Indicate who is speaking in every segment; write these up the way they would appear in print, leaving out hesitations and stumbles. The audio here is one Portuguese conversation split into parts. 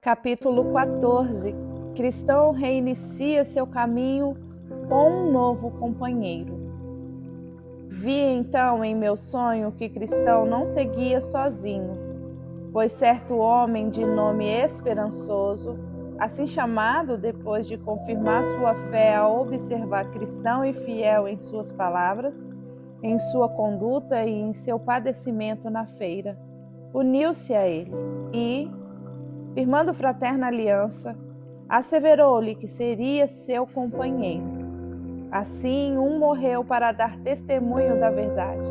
Speaker 1: Capítulo 14. Cristão reinicia seu caminho com um novo companheiro. Vi então em meu sonho que Cristão não seguia sozinho, pois certo homem de nome Esperançoso, assim chamado depois de confirmar sua fé ao observar Cristão e fiel em suas palavras, em sua conduta e em seu padecimento na feira, uniu-se a ele e, firmando fraterna aliança, asseverou-lhe que seria seu companheiro. Assim, um morreu para dar testemunho da verdade,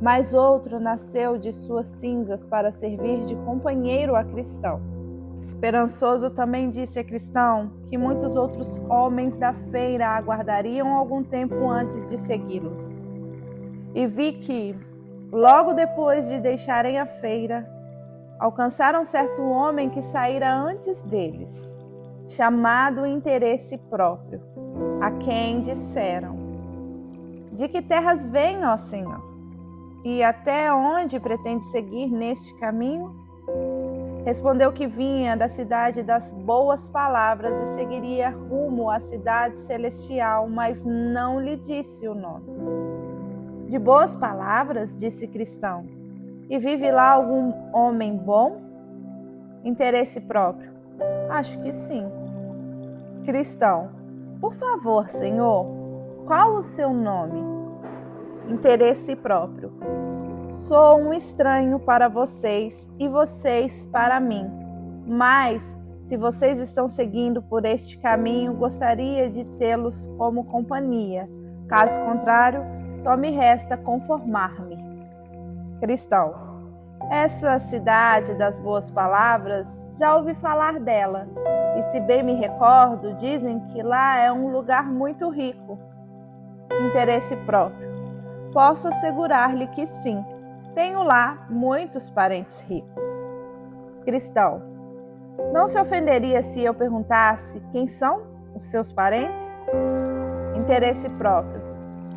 Speaker 1: mas outro nasceu de suas cinzas para servir de companheiro a Cristão. Esperançoso também disse a Cristão que muitos outros homens da feira aguardariam algum tempo antes de segui-los. E vi que, logo depois de deixarem a feira, alcançaram certo homem que saíra antes deles, chamado Interesse Próprio, a quem disseram: De que terras vem, ó Senhor? E até onde pretende seguir neste caminho? Respondeu que vinha da cidade das boas palavras e seguiria rumo à cidade celestial, mas não lhe disse o nome. De boas palavras, disse Cristão, e vive lá algum homem bom? Interesse Próprio: Acho que sim. Cristão: Por favor, Senhor, qual o seu nome? Interesse Próprio: Sou um estranho para vocês e vocês para mim. Mas, se vocês estão seguindo por este caminho, gostaria de tê-los como companhia. Caso contrário, só me resta conformar-me. Cristão: Essa cidade das boas palavras, já ouvi falar dela, e se bem me recordo, dizem que lá é um lugar muito rico. Interesse Próprio: Posso assegurar-lhe que sim, tenho lá muitos parentes ricos. Cristão: Não se ofenderia se eu perguntasse quem são os seus parentes? Interesse Próprio: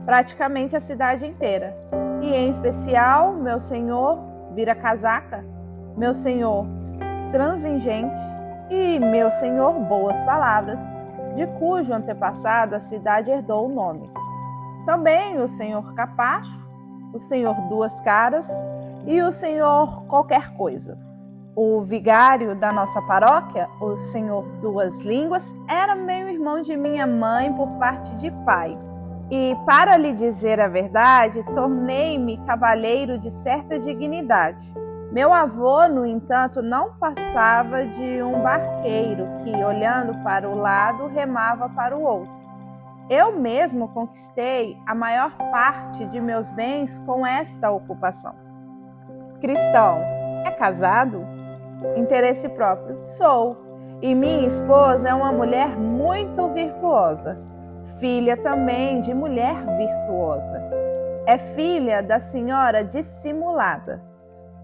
Speaker 1: Praticamente a cidade inteira, e em especial meu senhor vira-casaca, meu senhor transigente e meu senhor boas palavras, de cujo antepassado a cidade herdou o nome. Também o senhor capacho, o senhor duas caras e o senhor qualquer coisa. O vigário da nossa paróquia, o senhor duas línguas, era meio-irmão de minha mãe por parte de pai. E, para lhe dizer a verdade, tornei-me cavalheiro de certa dignidade. Meu avô, no entanto, não passava de um barqueiro que, olhando para o lado, remava para o outro. Eu mesmo conquistei a maior parte de meus bens com esta ocupação. Cristão: É casado? Interesse Próprio: Sou, e minha esposa é uma mulher muito virtuosa. Filha também de mulher virtuosa. É filha da senhora dissimulada.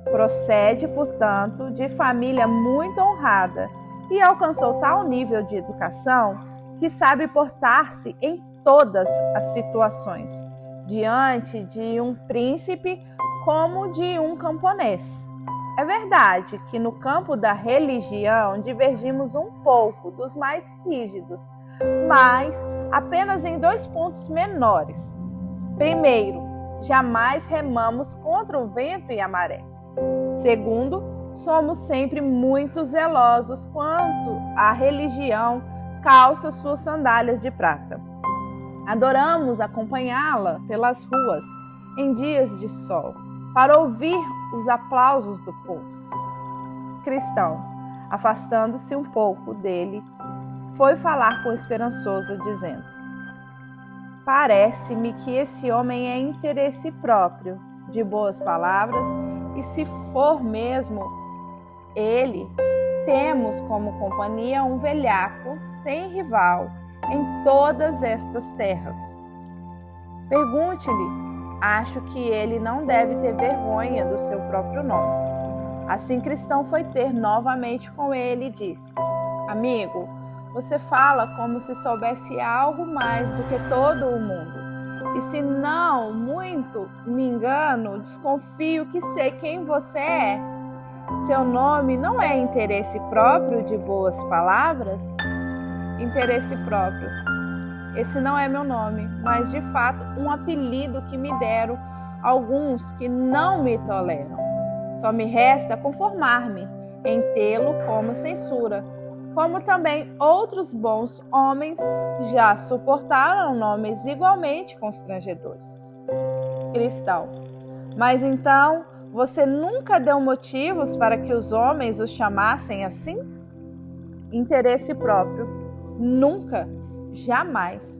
Speaker 1: Procede, portanto, de família muito honrada e alcançou tal nível de educação que sabe portar-se em todas as situações, diante de um príncipe como de um camponês. É verdade que no campo da religião divergimos um pouco dos mais rígidos, mas apenas em 2 pontos menores. Primeiro, jamais remamos contra o vento e a maré. Segundo, somos sempre muito zelosos quanto a religião calça suas sandálias de prata. Adoramos acompanhá-la pelas ruas em dias de sol, para ouvir os aplausos do povo. Cristão, afastando-se um pouco dele, foi falar com o Esperançoso, dizendo: Parece-me que esse homem é interesse próprio, de boas palavras, e se for mesmo ele, temos como companhia um velhaco sem rival em todas estas terras. Pergunte-lhe, acho que ele não deve ter vergonha do seu próprio nome. Assim Cristão foi ter novamente com ele e disse: Amigo, você fala como se soubesse algo mais do que todo o mundo. E se não muito me engano, desconfio que sei quem você é. Seu nome não é interesse próprio de boas palavras? Interesse próprio. Esse não é meu nome, mas de fato um apelido que me deram alguns que não me toleram. Só me resta conformar-me em tê-lo como censura, como também outros bons homens já suportaram nomes igualmente constrangedores. Cristão. Mas então, você nunca deu motivos para que os homens os chamassem assim? Interesse próprio. Nunca. Jamais.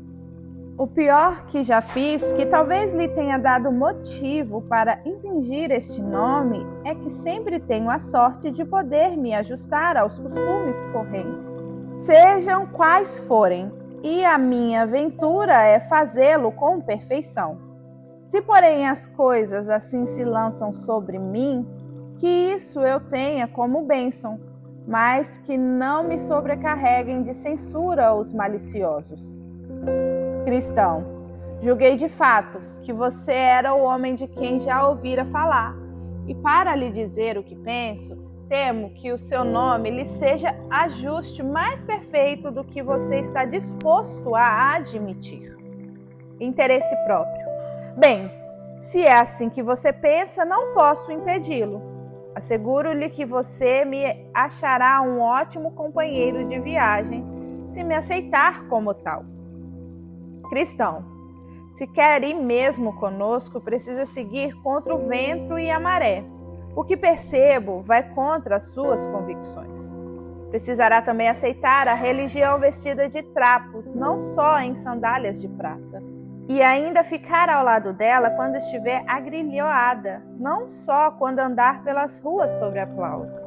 Speaker 1: O pior que já fiz, que talvez lhe tenha dado motivo para infringir este nome, é que sempre tenho a sorte de poder me ajustar aos costumes correntes, sejam quais forem, e a minha ventura é fazê-lo com perfeição. Se, porém, as coisas assim se lançam sobre mim, que isso eu tenha como bênção, mas que não me sobrecarreguem de censura os maliciosos. Cristão, julguei de fato que você era o homem de quem já ouvira falar, e para lhe dizer o que penso, temo que o seu nome lhe seja ajuste mais perfeito do que você está disposto a admitir. Interesse próprio. Bem, se é assim que você pensa, não posso impedi-lo. Asseguro-lhe que você me achará um ótimo companheiro de viagem, se me aceitar como tal. Cristão, se quer ir mesmo conosco, precisa seguir contra o vento e a maré. O que percebo vai contra as suas convicções. Precisará também aceitar a religião vestida de trapos, não só em sandálias de prata. E ainda ficar ao lado dela quando estiver agrilhoada, não só quando andar pelas ruas sobre aplausos.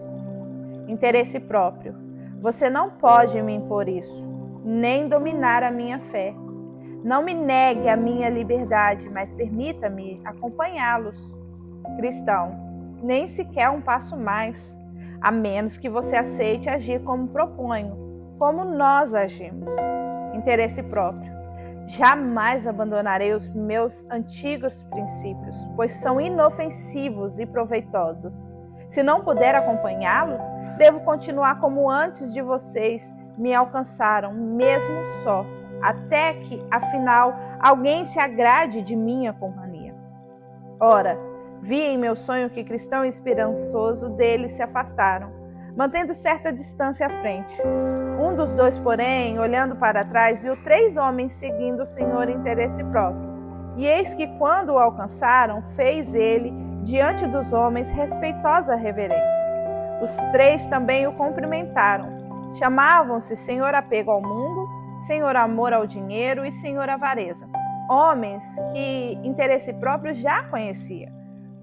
Speaker 1: Interesse próprio. Você não pode me impor isso, nem dominar a minha fé. Não me negue a minha liberdade, mas permita-me acompanhá-los. Cristão, nem sequer um passo mais, a menos que você aceite agir como proponho, como nós agimos. Interesse próprio. Jamais abandonarei os meus antigos princípios, pois são inofensivos e proveitosos. Se não puder acompanhá-los, devo continuar como antes de vocês me alcançaram, mesmo só, até que, afinal, alguém se agrade de minha companhia. Ora, vi em meu sonho que cristão e esperançoso deles se afastaram, mantendo certa distância à frente. Um dos dois, porém, olhando para trás, viu 3 homens seguindo o Senhor em interesse próprio. E eis que, quando o alcançaram, fez ele, diante dos homens, respeitosa reverência. Os 3 também o cumprimentaram. Chamavam-se Senhor Apego ao Mundo, Senhor Amor ao Dinheiro e Senhor Avareza. Homens que interesse próprio já conhecia,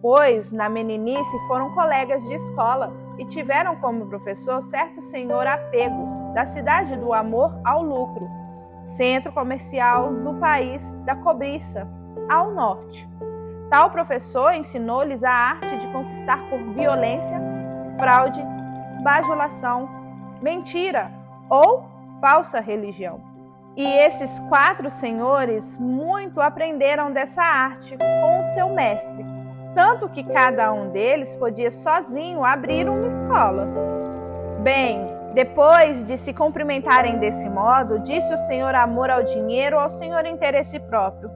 Speaker 1: pois na meninice foram colegas de escola e tiveram como professor certo Senhor Apego, da cidade do amor ao lucro, centro comercial do país da cobiça, ao norte. Tal professor ensinou-lhes a arte de conquistar por violência, fraude, bajulação, mentira ou falsa religião. E esses 4 senhores muito aprenderam dessa arte com o seu mestre, tanto que cada um deles podia sozinho abrir uma escola. Bem, depois de se cumprimentarem desse modo, disse o Senhor Amor ao Dinheiro ao Senhor Interesse Próprio: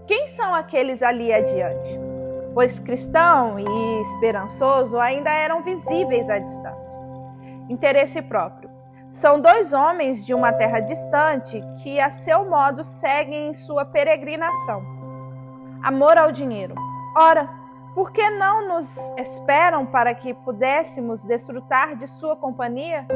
Speaker 1: quem são aqueles ali adiante? Pois cristão e esperançoso ainda eram visíveis à distância. Interesse próprio. São 2 homens de uma terra distante que, a seu modo, seguem em sua peregrinação. Amor ao dinheiro. Ora, por que não nos esperam para que pudéssemos desfrutar de sua companhia?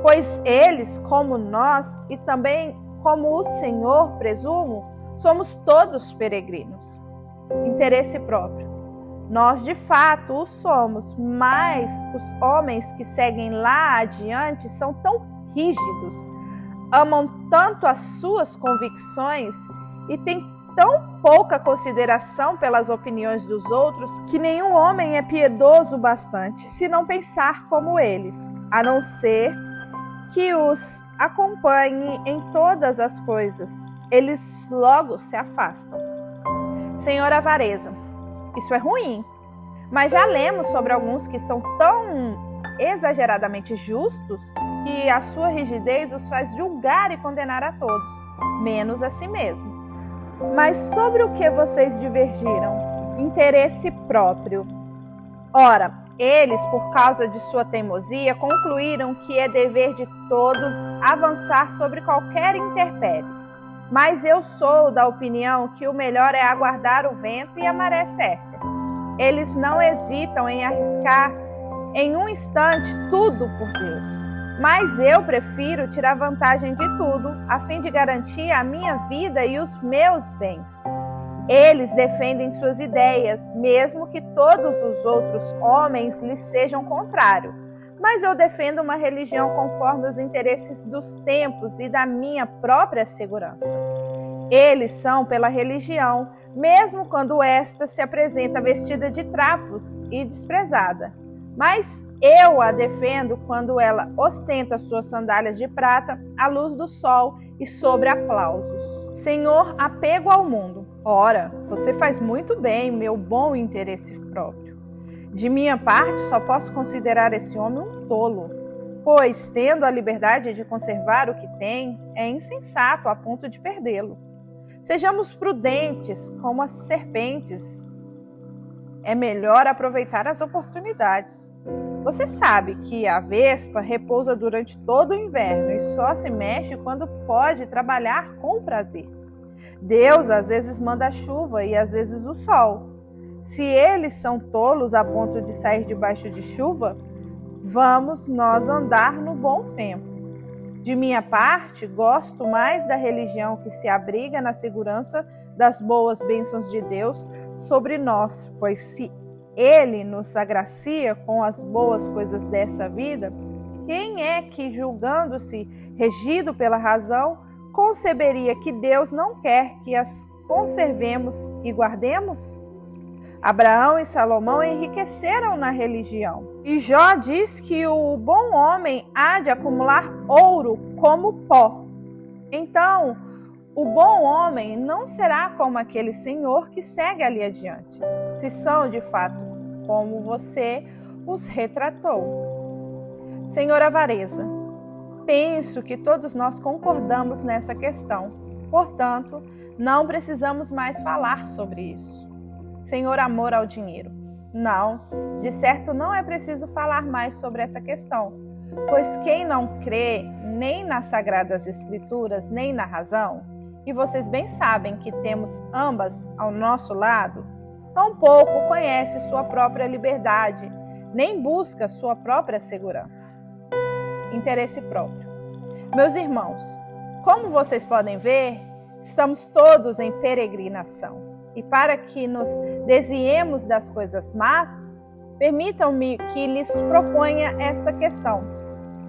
Speaker 1: Pois eles, como nós, e também como o Senhor, presumo, somos todos peregrinos. Interesse próprio. Nós, de fato, o somos, mas os homens que seguem lá adiante são tão rígidos, amam tanto as suas convicções e têm tão pouca consideração pelas opiniões dos outros que nenhum homem é piedoso bastante se não pensar como eles, a não ser que os acompanhe em todas as coisas. Eles logo se afastam. Senhor Avareza. Isso é ruim, mas já lemos sobre alguns que são tão exageradamente justos que a sua rigidez os faz julgar e condenar a todos, menos a si mesmo. Mas sobre o que vocês divergiram? Interesse próprio. Ora, eles, por causa de sua teimosia, concluíram que é dever de todos avançar sobre qualquer intempérie. Mas eu sou da opinião que o melhor é aguardar o vento e a maré certa. Eles não hesitam em arriscar em um instante tudo por Deus. Mas eu prefiro tirar vantagem de tudo, a fim de garantir a minha vida e os meus bens. Eles defendem suas ideias, mesmo que todos os outros homens lhes sejam contrários. Mas eu defendo uma religião conforme os interesses dos tempos e da minha própria segurança. Eles são pela religião, mesmo quando esta se apresenta vestida de trapos e desprezada. Mas eu a defendo quando ela ostenta suas sandálias de prata à luz do sol e sobre aplausos. Senhor, apego ao mundo. Ora, você faz muito bem, meu bom interesse próprio. De minha parte, só posso considerar esse homem um tolo, pois, tendo a liberdade de conservar o que tem, é insensato a ponto de perdê-lo. Sejamos prudentes como as serpentes. É melhor aproveitar as oportunidades. Você sabe que a vespa repousa durante todo o inverno e só se mexe quando pode trabalhar com prazer. Deus às vezes manda a chuva e às vezes o sol. Se eles são tolos a ponto de sair debaixo de chuva, vamos nós andar no bom tempo. De minha parte, gosto mais da religião que se abriga na segurança das boas bênçãos de Deus sobre nós, pois se Ele nos agracia com as boas coisas dessa vida, quem é que, julgando-se regido pela razão, conceberia que Deus não quer que as conservemos e guardemos? Abraão e Salomão enriqueceram na religião. E Jó diz que o bom homem há de acumular ouro como pó. Então, o bom homem não será como aquele senhor que segue ali adiante, se são de fato como você os retratou. Senhor Avareza, penso que todos nós concordamos nessa questão. Portanto, não precisamos mais falar sobre isso. Senhor Amor ao dinheiro. Não, de certo não é preciso falar mais sobre essa questão, pois quem não crê nem nas Sagradas Escrituras, nem na razão, e vocês bem sabem que temos ambas ao nosso lado, tampouco conhece sua própria liberdade, nem busca sua própria segurança. Interesse próprio. Meus irmãos, como vocês podem ver, estamos todos em peregrinação. E para que nos desviemos das coisas más, permitam-me que lhes proponha essa questão.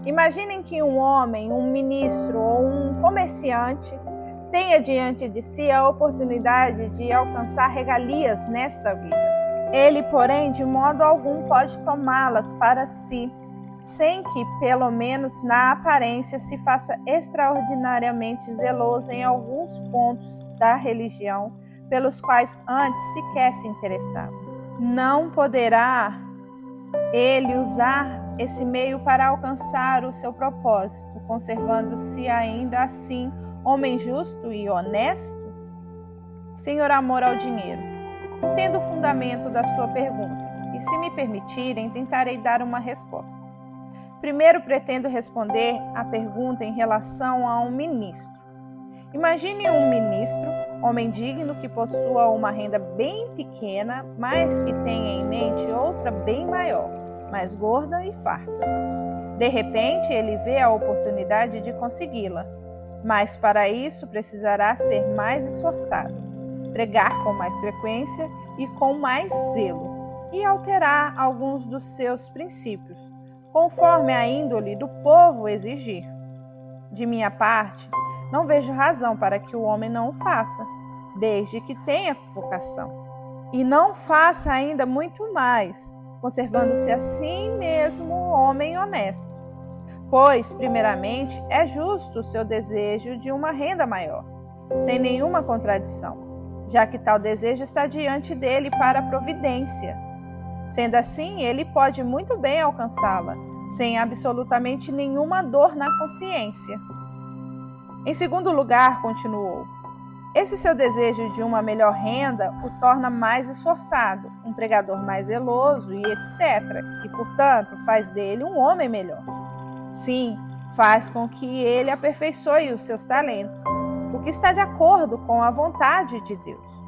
Speaker 1: Imaginem que um homem, um ministro ou um comerciante tenha diante de si a oportunidade de alcançar regalias nesta vida. Ele, porém, de modo algum pode tomá-las para si, sem que, pelo menos na aparência, se faça extraordinariamente zeloso em alguns pontos da religião pelos quais antes sequer se interessava. Não poderá ele usar esse meio para alcançar o seu propósito, conservando-se ainda assim homem justo e honesto? Senhor Amor ao dinheiro, entendo o fundamento da sua pergunta e, se me permitirem, tentarei dar uma resposta. Primeiro, pretendo responder à pergunta em relação a um ministro. Imagine um ministro, homem digno que possua uma renda bem pequena, mas que tenha em mente outra bem maior, mais gorda e farta. De repente, ele vê a oportunidade de consegui-la, mas para isso precisará ser mais esforçado, pregar com mais frequência e com mais zelo, e alterar alguns dos seus princípios, conforme a índole do povo exigir. De minha parte, não vejo razão para que o homem não o faça, desde que tenha vocação. E não faça ainda muito mais, conservando-se assim mesmo homem honesto. Pois, primeiramente, é justo o seu desejo de uma renda maior, sem nenhuma contradição, já que tal desejo está diante dele para a providência. Sendo assim, ele pode muito bem alcançá-la, sem absolutamente nenhuma dor na consciência. Em segundo lugar, continuou, esse seu desejo de uma melhor renda o torna mais esforçado, um pregador mais zeloso e etc. E, portanto, faz dele um homem melhor. Sim, faz com que ele aperfeiçoe os seus talentos, o que está de acordo com a vontade de Deus.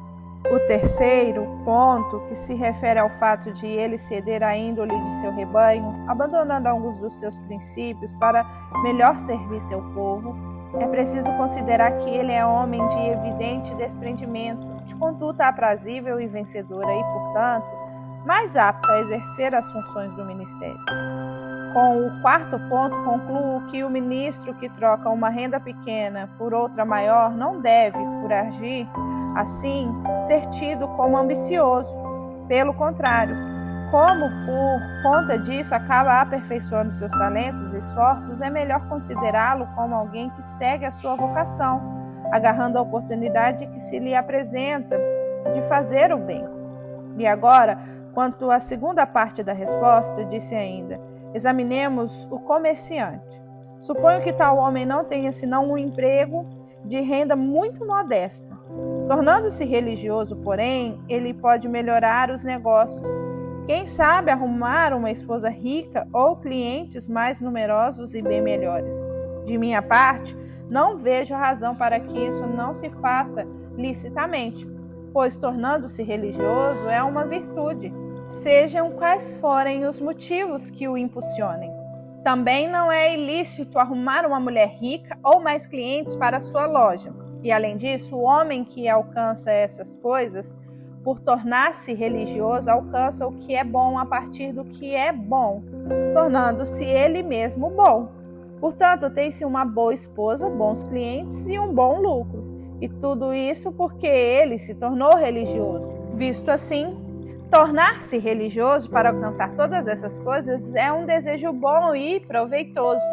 Speaker 1: O terceiro ponto, que se refere ao fato de ele ceder à índole de seu rebanho, abandonando alguns dos seus princípios para melhor servir seu povo, é preciso considerar que ele é homem de evidente desprendimento, de conduta aprazível e vencedora e, portanto, mais apto a exercer as funções do ministério. Com o quarto ponto, concluo que o ministro que troca uma renda pequena por outra maior não deve, por agir assim, ser tido como ambicioso. Pelo contrário, como por conta disso acaba aperfeiçoando seus talentos e esforços, é melhor considerá-lo como alguém que segue a sua vocação, agarrando a oportunidade que se lhe apresenta de fazer o bem. E agora, quanto à segunda parte da resposta, disse ainda, examinemos o comerciante. Suponho que tal homem não tenha senão um emprego de renda muito modesta. Tornando-se religioso, porém, ele pode melhorar os negócios. Quem sabe arrumar uma esposa rica ou clientes mais numerosos e bem melhores. De minha parte, não vejo razão para que isso não se faça licitamente, pois tornando-se religioso é uma virtude, sejam quais forem os motivos que o impulsionem. Também não é ilícito arrumar uma mulher rica ou mais clientes para sua loja. E além disso, o homem que alcança essas coisas, por tornar-se religioso, alcança o que é bom a partir do que é bom, tornando-se ele mesmo bom. Portanto, tem-se uma boa esposa, bons clientes e um bom lucro. E tudo isso porque ele se tornou religioso. Visto assim, tornar-se religioso para alcançar todas essas coisas é um desejo bom e proveitoso.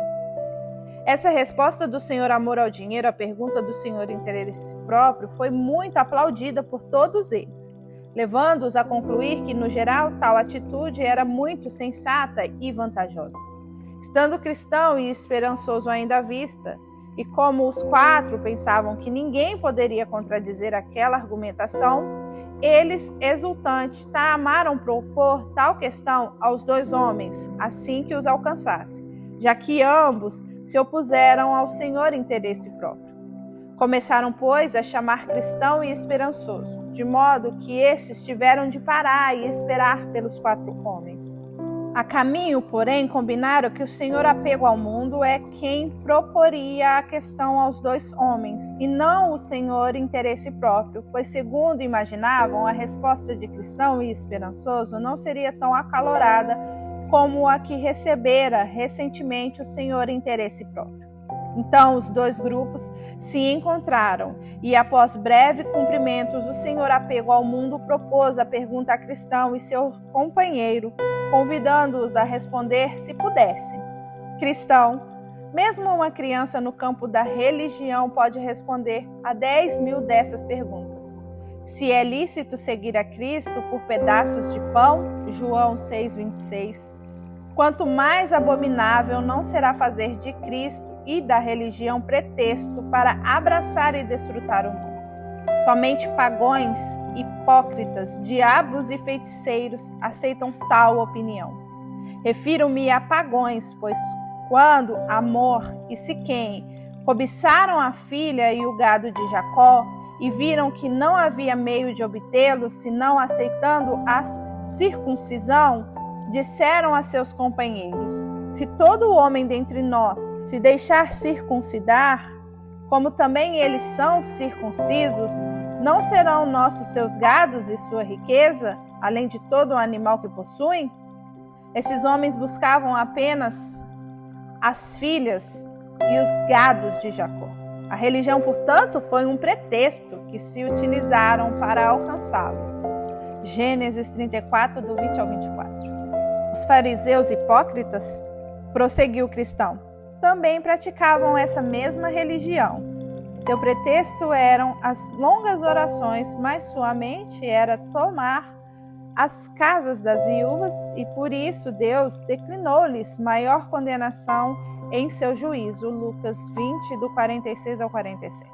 Speaker 1: Essa resposta do senhor amor ao dinheiro à pergunta do senhor interesse próprio foi muito aplaudida por todos eles, levando-os a concluir que, no geral, tal atitude era muito sensata e vantajosa. Estando cristão e esperançoso ainda à vista, e como os quatro pensavam que ninguém poderia contradizer aquela argumentação, eles, exultantes, tramaram propor tal questão aos dois homens, assim que os alcançasse, já que ambos se opuseram ao senhor interesse próprio. Começaram, pois, a chamar cristão e esperançoso, de modo que estes tiveram de parar e esperar pelos quatro homens. A caminho, porém, combinaram que o senhor apego ao mundo é quem proporia a questão aos dois homens, e não o senhor interesse próprio, pois, segundo imaginavam, a resposta de cristão e esperançoso não seria tão acalorada como a que recebera recentemente o senhor interesse próprio. Então os dois grupos se encontraram e, após breve cumprimentos, o senhor apego ao mundo propôs a pergunta a cristão e seu companheiro, convidando-os a responder se pudessem. Cristão, mesmo uma criança no campo da religião pode responder a 10.000 dessas perguntas. Se é lícito seguir a Cristo por pedaços de pão, João 6,26, quanto mais abominável não será fazer de Cristo e da religião pretexto para abraçar e desfrutar o mundo. Somente pagões, hipócritas, diabos e feiticeiros aceitam tal opinião. Refiro-me a pagões, pois quando Amor e Siquém cobiçaram a filha e o gado de Jacó e viram que não havia meio de obtê-lo senão aceitando a circuncisão, disseram a seus companheiros: se todo homem dentre nós se deixar circuncidar, como também eles são circuncisos, não serão nossos seus gados e sua riqueza, além de todo o animal que possuem? Esses homens buscavam apenas as filhas e os gados de Jacó. A religião, portanto, foi um pretexto que se utilizaram para alcançá-los. Gênesis 34, do 20 ao 24. Os fariseus hipócritas, prosseguiu o cristão, também praticavam essa mesma religião. Seu pretexto eram as longas orações, mas sua mente era tomar as casas das viúvas e por isso Deus declinou-lhes maior condenação em seu juízo. Lucas 20, do 46 ao 47.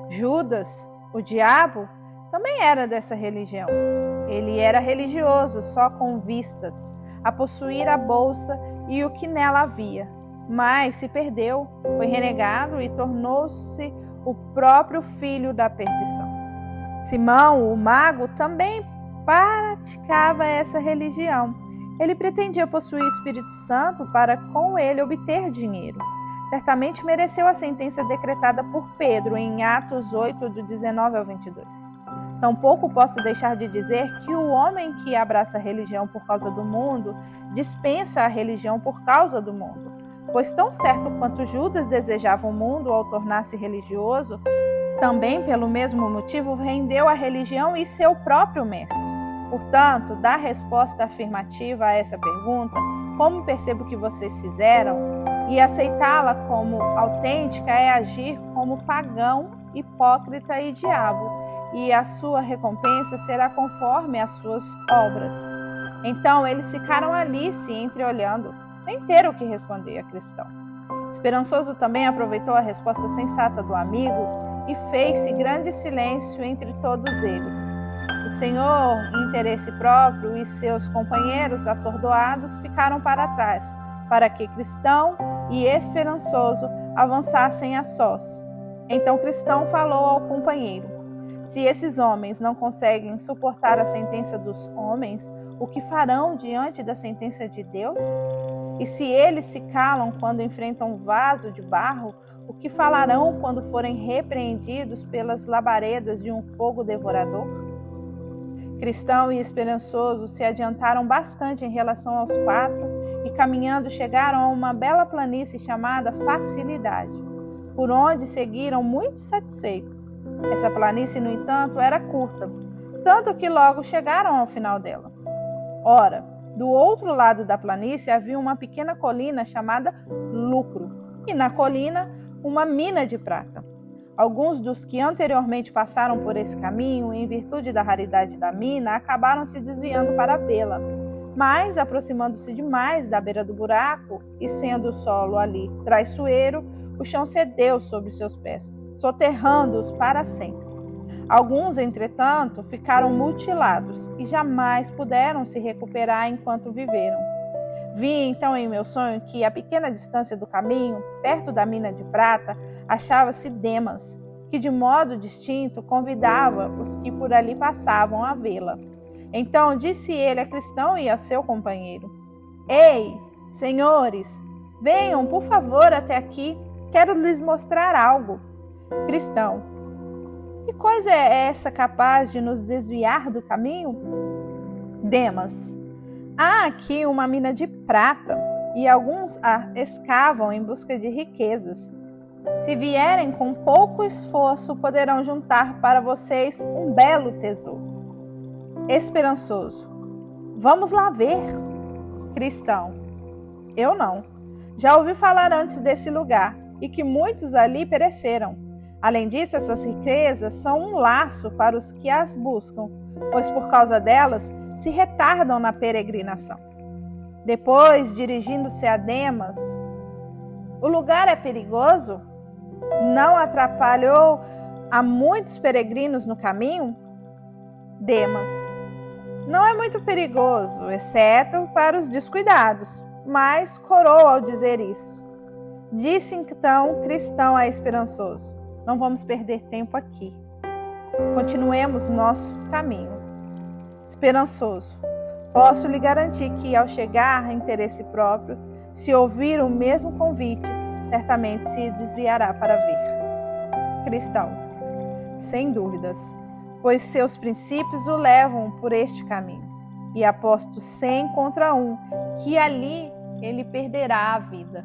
Speaker 1: Judas, o diabo, também era dessa religião. Ele era religioso só com vistas a possuir a bolsa e o que nela havia, mas se perdeu, foi renegado e tornou-se o próprio filho da perdição. Simão, o mago, também praticava essa religião. Ele pretendia possuir o Espírito Santo para com ele obter dinheiro. Certamente mereceu a sentença decretada por Pedro em Atos 8, do 19 ao 22. Tampouco posso deixar de dizer que o homem que abraça a religião por causa do mundo dispensa a religião por causa do mundo, pois tão certo quanto Judas desejava o mundo ao tornar-se religioso, também pelo mesmo motivo rendeu a religião e seu próprio mestre. Portanto, dar resposta afirmativa a essa pergunta, como percebo que vocês fizeram, e aceitá-la como autêntica é agir como pagão, hipócrita e diabo, e a sua recompensa será conforme as suas obras. Então eles ficaram ali se entreolhando, sem ter o que responder a Cristão. Esperançoso também aproveitou a resposta sensata do amigo e fez-se grande silêncio entre todos eles. O Senhor, em interesse próprio, e seus companheiros atordoados ficaram para trás, para que Cristão e Esperançoso avançassem a sós. Então Cristão falou ao companheiro: se esses homens não conseguem suportar a sentença dos homens, o que farão diante da sentença de Deus? E se eles se calam quando enfrentam um vaso de barro, o que falarão quando forem repreendidos pelas labaredas de um fogo devorador? Cristão e Esperançoso se adiantaram bastante em relação aos quatro e, caminhando, chegaram a uma bela planície chamada Facilidade, por onde seguiram muito satisfeitos. Essa planície, no entanto, era curta, tanto que logo chegaram ao final dela. Ora, do outro lado da planície havia uma pequena colina chamada Lucro, e na colina uma mina de prata. Alguns dos que anteriormente passaram por esse caminho, em virtude da raridade da mina, acabaram se desviando para vê-la. Mas, aproximando-se demais da beira do buraco, e sendo o solo ali traiçoeiro, o chão cedeu sobre seus pés, soterrando-os para sempre. Alguns, entretanto, ficaram mutilados e jamais puderam se recuperar enquanto viveram. Vi então em meu sonho que, a pequena distância do caminho, perto da mina de prata, achava-se Demas, que de modo distinto convidava os que por ali passavam a vê-la. Então disse ele a Cristão e a seu companheiro: Ei, senhores, venham por favor até aqui, quero lhes mostrar algo. Cristão: que coisa é essa capaz de nos desviar do caminho? Demas: há aqui uma mina de prata e alguns a escavam em busca de riquezas. Se vierem com pouco esforço, poderão juntar para vocês um belo tesouro. Esperançoso: vamos lá ver. Cristão: eu não. Já ouvi falar antes desse lugar e que muitos ali pereceram. Além disso, essas riquezas são um laço para os que as buscam, pois por causa delas se retardam na peregrinação. Depois, dirigindo-se a Demas: o lugar é perigoso? Não atrapalhou a muitos peregrinos no caminho? Demas: não é muito perigoso, exceto para os descuidados, mas corou ao dizer isso. Disse então Cristão a Esperançoso: não vamos perder tempo aqui. Continuemos nosso caminho. Esperançoso: posso lhe garantir que, ao chegar a interesse próprio, se ouvir o mesmo convite, certamente se desviará para ver. Cristão: sem dúvidas, pois seus princípios o levam por este caminho. E aposto 100 contra 1 que ali ele perderá a vida.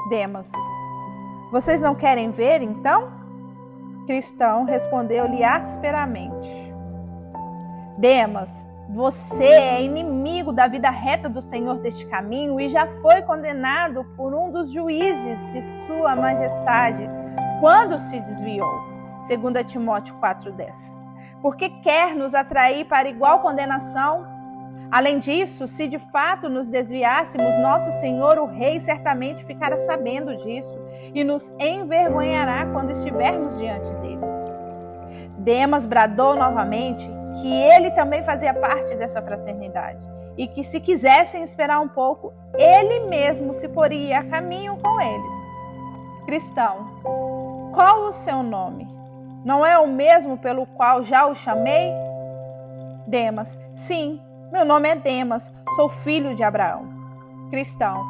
Speaker 1: Demas: vocês não querem ver, então? Cristão respondeu-lhe asperamente: Demas, você é inimigo da vida reta do Senhor deste caminho e já foi condenado por um dos juízes de sua majestade quando se desviou. 2 Timóteo 4,10. Porque quer nos atrair para igual condenação? Além disso, se de fato nos desviássemos, nosso Senhor, o Rei, certamente ficará sabendo disso e nos envergonhará quando estivermos diante dele. Demas bradou novamente que ele também fazia parte dessa fraternidade e que, se quisessem esperar um pouco, ele mesmo se poria a caminho com eles. Cristão, qual o seu nome? Não é o mesmo pelo qual já o chamei? Demas, sim, meu nome é Demas, sou filho de Abraão. Cristão,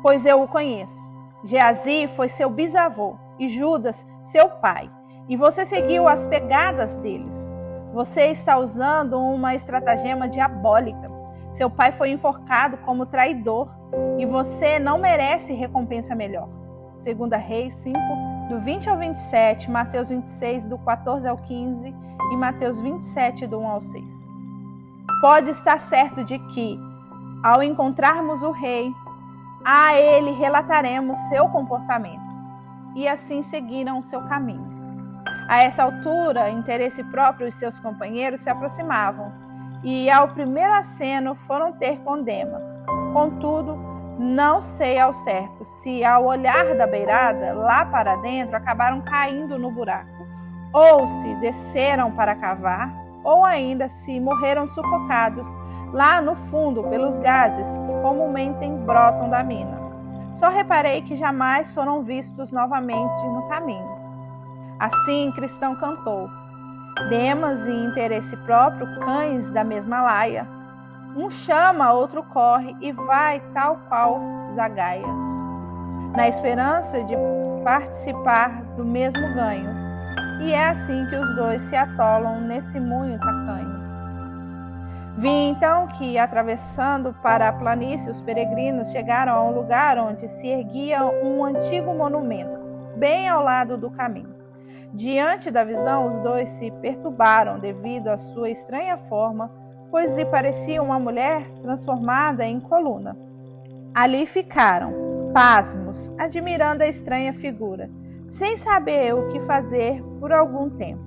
Speaker 1: pois eu o conheço. Geazi foi seu bisavô e Judas seu pai, e você seguiu as pegadas deles. Você está usando uma estratagema diabólica. Seu pai foi enforcado como traidor e você não merece recompensa melhor. 2 Reis 5, do 20 ao 27, Mateus 26, do 14 ao 15 e Mateus 27, do 1 ao 6. Pode estar certo de que, ao encontrarmos o rei, a ele relataremos seu comportamento. E assim seguiram o seu caminho. A essa altura, interesse próprio e seus companheiros se aproximavam, e ao primeiro aceno foram ter com Demas. Contudo, não sei ao certo se, ao olhar da beirada, lá para dentro, acabaram caindo no buraco, ou se desceram para cavar, ou ainda se morreram sufocados lá no fundo pelos gases que comumente brotam da mina. Só reparei que jamais foram vistos novamente no caminho. Assim, Cristão cantou. Demas e interesse próprio, cães da mesma laia. Um chama, outro corre e vai tal qual zagaia, na esperança de participar do mesmo ganho. E é assim que os dois se atolam nesse moinho tacanho. Vi então que, atravessando para a planície, os peregrinos chegaram a um lugar onde se erguia um antigo monumento, bem ao lado do caminho. Diante da visão, os dois se perturbaram devido à sua estranha forma, pois lhe parecia uma mulher transformada em coluna. Ali ficaram, pasmos, admirando a estranha figura, sem saber o que fazer por algum tempo.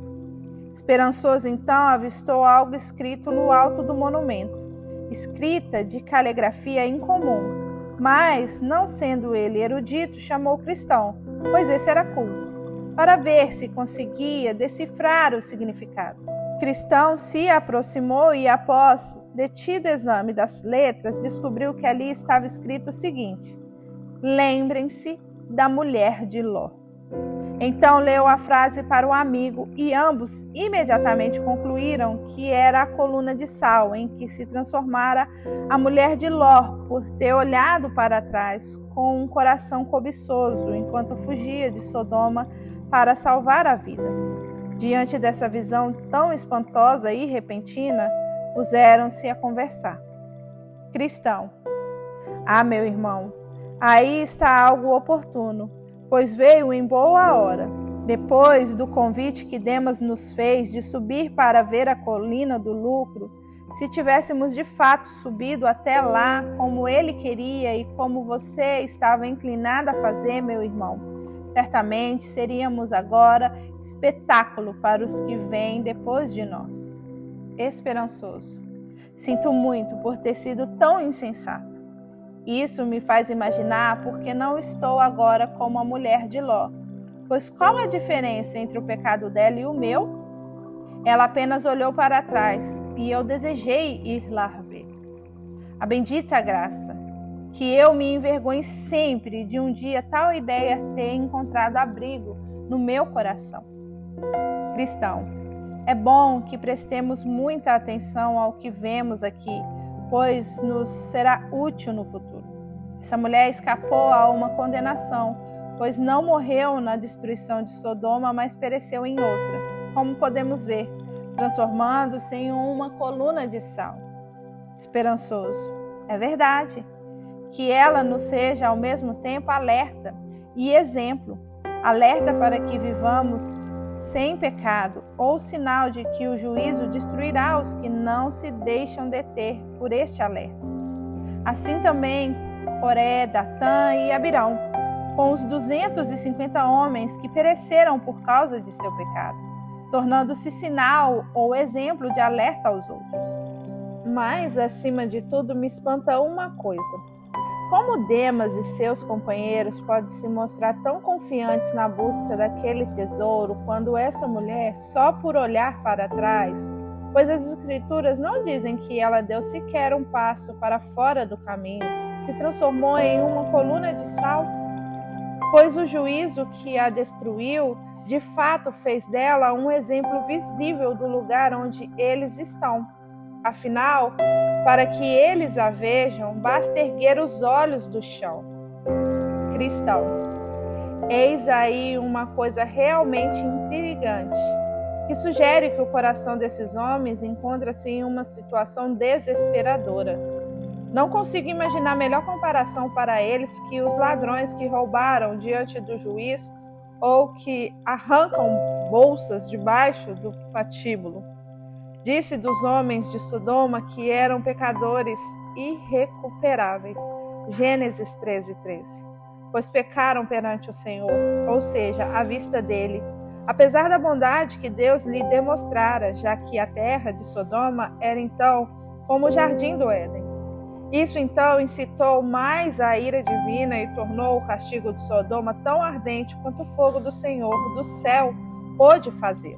Speaker 1: Esperançoso, então, avistou algo escrito no alto do monumento, escrita de caligrafia incomum, mas, não sendo ele erudito, chamou Cristão, pois esse era culto, para ver se conseguia decifrar o significado. Cristão se aproximou e, após detido exame das letras, descobriu que ali estava escrito o seguinte: lembrem-se da mulher de Ló. Então leu a frase para o amigo e ambos imediatamente concluíram que era a coluna de sal em que se transformara a mulher de Ló por ter olhado para trás com um coração cobiçoso enquanto fugia de Sodoma para salvar a vida. Diante dessa visão tão espantosa e repentina, puseram-se a conversar. Cristão, meu irmão, aí está algo oportuno, pois veio em boa hora. Depois do convite que Demas nos fez de subir para ver a colina do lucro, se tivéssemos de fato subido até lá como ele queria e como você estava inclinado a fazer, meu irmão, certamente seríamos agora espetáculo para os que vêm depois de nós. Esperançoso, sinto muito por ter sido tão insensato. Isso me faz imaginar porque não estou agora como a mulher de Ló. Pois qual a diferença entre o pecado dela e o meu? Ela apenas olhou para trás e eu desejei ir lá ver. A bendita graça, que eu me envergonhe sempre de um dia tal ideia ter encontrado abrigo no meu coração. Cristão, é bom que prestemos muita atenção ao que vemos aqui, pois nos será útil no futuro. Essa mulher escapou a uma condenação, pois não morreu na destruição de Sodoma, mas pereceu em outra, como podemos ver, transformando-se em uma coluna de sal. Esperançoso, é verdade, que ela nos seja ao mesmo tempo alerta e exemplo, alerta para que vivamos sem pecado, ou sinal de que o juízo destruirá os que não se deixam deter por este alerta. Assim também Coré, Datã e Abirão, com os 250 homens que pereceram por causa de seu pecado. tornando-se sinal ou exemplo de alerta aos outros. Mas, acima de tudo, me espanta uma coisa. Como Demas e seus companheiros podem se mostrar tão confiantes na busca daquele tesouro quando essa mulher, só por olhar para trás, pois as Escrituras não dizem que ela deu sequer um passo para fora do caminho, se transformou em uma coluna de sal? Pois o juízo que a destruiu, de fato fez dela um exemplo visível do lugar onde eles estão. Afinal, para que eles a vejam, basta erguer os olhos do chão. Cristão, eis aí uma coisa realmente intrigante, que sugere que o coração desses homens encontra-se em uma situação desesperadora. Não consigo imaginar melhor comparação para eles que os ladrões que roubaram diante do juiz ou que arrancam bolsas debaixo do patíbulo. Disse dos homens de Sodoma que eram pecadores irrecuperáveis. Gênesis 13:13. Pois pecaram perante o Senhor, ou seja, à vista dele, apesar da bondade que Deus lhe demonstrara, já que a terra de Sodoma era então como o jardim do Éden. Isso então incitou mais a ira divina e tornou o castigo de Sodoma tão ardente quanto o fogo do Senhor do céu pôde fazer.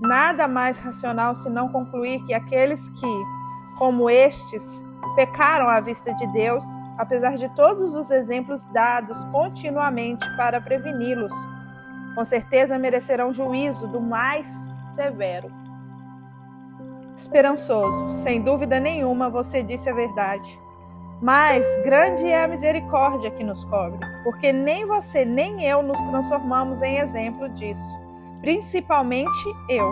Speaker 1: Nada mais racional senão concluir que aqueles que, como estes, pecaram à vista de Deus, apesar de todos os exemplos dados continuamente para preveni-los, com certeza merecerão juízo do mais severo. Esperançoso, sem dúvida nenhuma, você disse a verdade. Mas grande é a misericórdia que nos cobre, porque nem você nem eu nos transformamos em exemplo disso. Principalmente eu.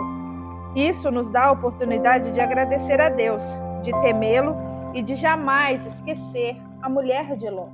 Speaker 1: Isso nos dá a oportunidade de agradecer a Deus, de temê-lo e de jamais esquecer a mulher de Ló.